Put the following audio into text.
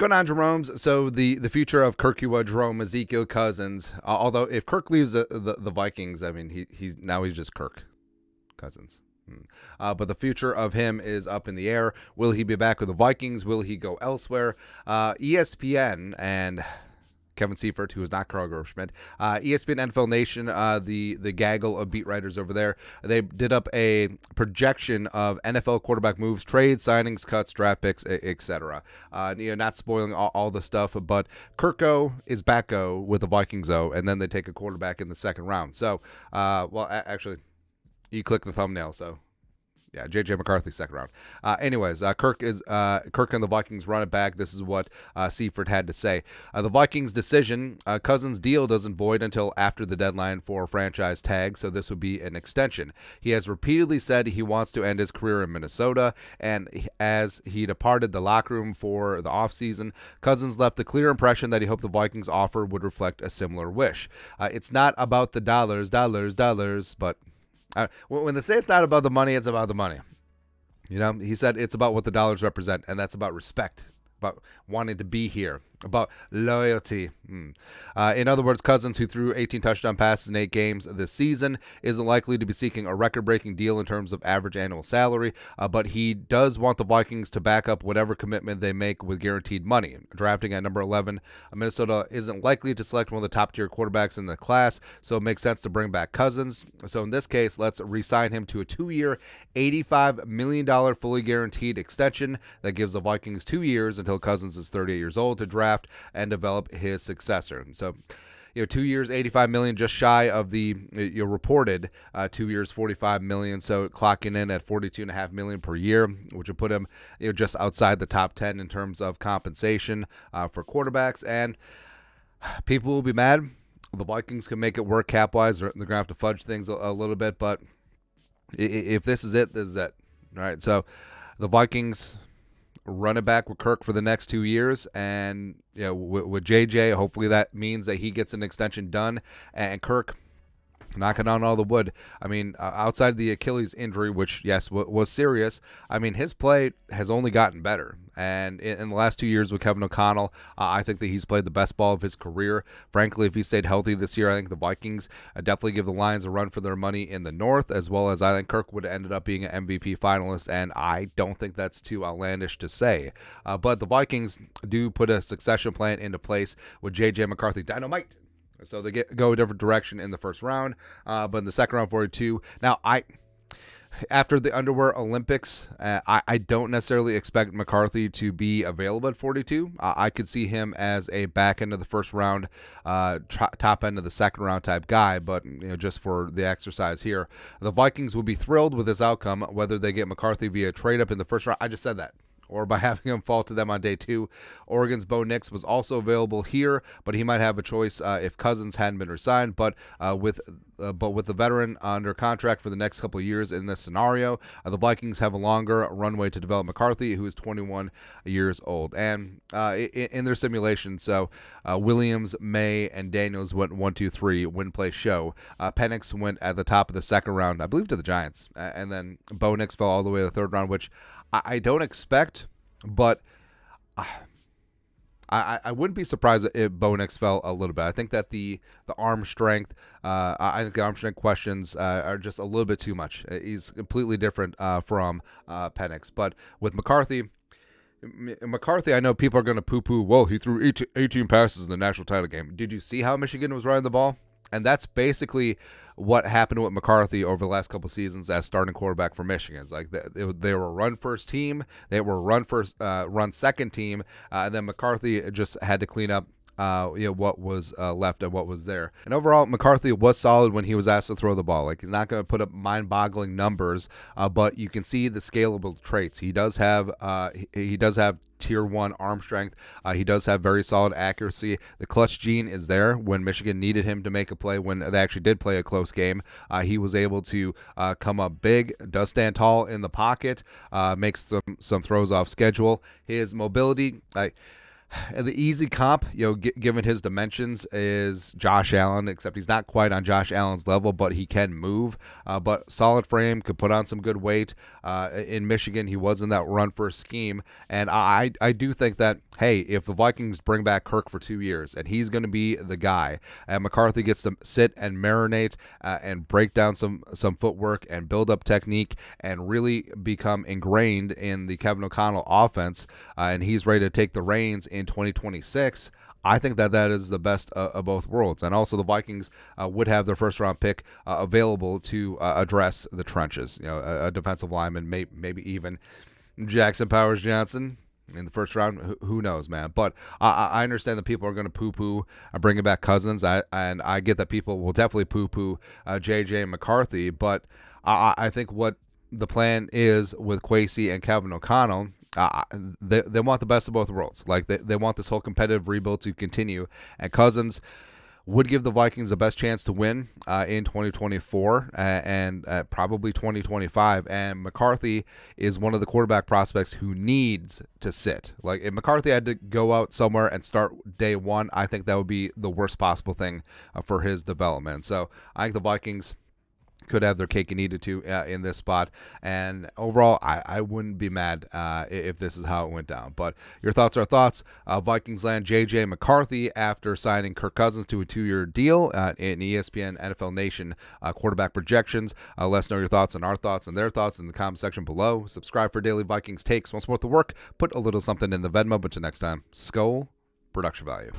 going on, Jerome's? So the future of Kirk Jerome, Ezekiel Cousins. Although if Kirk leaves the Vikings, I mean he's just Kirk Cousins. But the future of him is up in the air. Will he be back with the Vikings? Will he go elsewhere? ESPN and Kevin Seifert, who is not Carl Groschmidt, ESPN NFL Nation, the gaggle of beat writers over there, they did up a projection of NFL quarterback moves, trades, signings, cuts, draft picks, etc. Not spoiling all the stuff, but Kirko is back-o with the Vikings-o, and then they take a quarterback in the second round. So, actually, you click the thumbnail, so... Yeah, JJ McCarthy, second round. Kirk and the Vikings run it back. This is what Seifert had to say. The Vikings' decision, Cousins' deal doesn't void until after the deadline for franchise tag, so this would be an extension. He has repeatedly said he wants to end his career in Minnesota, and as he departed the locker room for the offseason, Cousins left a clear impression that he hoped the Vikings' offer would reflect a similar wish. It's not about the dollars, but... when they say it's not about the money, it's about the money. He said it's about what the dollars represent, and that's about respect, about wanting to be here, about loyalty. In other words, Cousins, who threw 18 touchdown passes in 8 games this season, isn't likely to be seeking a record-breaking deal in terms of average annual salary, but he does want the Vikings to back up whatever commitment they make with guaranteed money. Drafting at number 11, Minnesota isn't likely to select one of the top-tier quarterbacks in the class, so it makes sense to bring back Cousins. So in this case, let's re-sign him to a 2-year, $85 million fully guaranteed extension that gives the Vikings 2 years until Cousins is 38 years old to draft and develop his successor. So, 2 years, $85 million, just shy of the reported 2 years, $45 million. So clocking in at $42.5 million per year, which would put him just outside the top 10 in terms of compensation for quarterbacks. And people will be mad. The Vikings can make it work cap-wise. They're going to have to fudge things a little bit, but if this is it, this is it. All right, so the Vikings run it back with Kirk for the next 2 years, and with JJ, hopefully that means that he gets an extension done, and Kirk knocking on all the wood. I mean, outside the Achilles injury, which, yes, was serious, I mean, his play has only gotten better. And in the last 2 years with Kevin O'Connell, I think that he's played the best ball of his career. Frankly, if he stayed healthy this year, I think the Vikings definitely give the Lions a run for their money in the North, as well as I think Kirk would have ended up being an MVP finalist, and I don't think that's too outlandish to say. But the Vikings do put a succession plan into place with JJ McCarthy Dynamite. So they go a different direction in the first round, but in the second round, 42. Now, after the Underwear Olympics, I don't necessarily expect McCarthy to be available at 42. I could see him as a back end of the first round, top end of the second round type guy, but just for the exercise here, the Vikings will be thrilled with this outcome, whether they get McCarthy via trade up in the first round. I just said that. Or by having him fall to them on day 2. Oregon's Bo Nix was also available here, but he might have a choice if Cousins hadn't been resigned. But with the veteran under contract for the next couple of years in this scenario, the Vikings have a longer runway to develop McCarthy, who is 21 years old. And in their simulation, so Williams, May, and Daniels went 1, 2, 3, win, play, show. Penix went at the top of the second round, I believe, to the Giants. And then Bo Nix fell all the way to the third round, which I don't expect, but I wouldn't be surprised if Bo Nix fell a little bit. I think that the arm strength, I think the arm strength questions are just a little bit too much. He's completely different from Penix. But with McCarthy, I know people are going to poo-poo, well, he threw 18 passes in the national title game. Did you see how Michigan was running the ball? And that's basically what happened with McCarthy over the last couple seasons as starting quarterback for Michigan. It's like they were a run-first team, they were a run-second team, and then McCarthy just had to clean up what was left and what was there. And overall, McCarthy was solid when he was asked to throw the ball. Like, he's not going to put up mind-boggling numbers, but you can see the scalable traits. He does have tier 1 arm strength. He does have very solid accuracy. The clutch gene is there. When Michigan needed him to make a play, when they actually did play a close game, he was able to come up big, does stand tall in the pocket, makes some throws off schedule. His mobility, And the easy comp, given his dimensions, is Josh Allen, except he's not quite on Josh Allen's level, but he can move. But solid frame, could put on some good weight. In Michigan, he was in that run-first scheme. And I do think that, hey, if the Vikings bring back Kirk for 2 years, and he's going to be the guy, and McCarthy gets to sit and marinate and break down some footwork and build up technique and really become ingrained in the Kevin O'Connell offense, and he's ready to take the reins in 2026, I think that is the best of both worlds. And also the Vikings would have their first-round pick available to address the trenches. A defensive lineman, maybe even Jackson Powers Johnson in the first round. Who knows, man? But I understand that people are going to poo-poo bringing back Cousins, and I get that people will definitely poo-poo JJ McCarthy. But I think what the plan is with Kwesi and Kevin O'Connell, they want the best of both worlds. Like they want this whole competitive rebuild to continue, and Cousins would give the Vikings the best chance to win in 2024 and probably 2025. And McCarthy is one of the quarterback prospects who needs to sit. Like if McCarthy had to go out somewhere and start day one, I think that would be the worst possible thing for his development. So I think the Vikings could have their cake and eat it too in this spot. And overall, I wouldn't be mad if this is how it went down. But your thoughts are thoughts. Vikings land JJ McCarthy after signing Kirk Cousins to a 2-year deal in ESPN NFL Nation quarterback projections. Let us know your thoughts and our thoughts and their thoughts in the comment section below. Subscribe for daily Vikings takes. Want to support the work? Put a little something in the Venmo. But till next time, Skol, production value.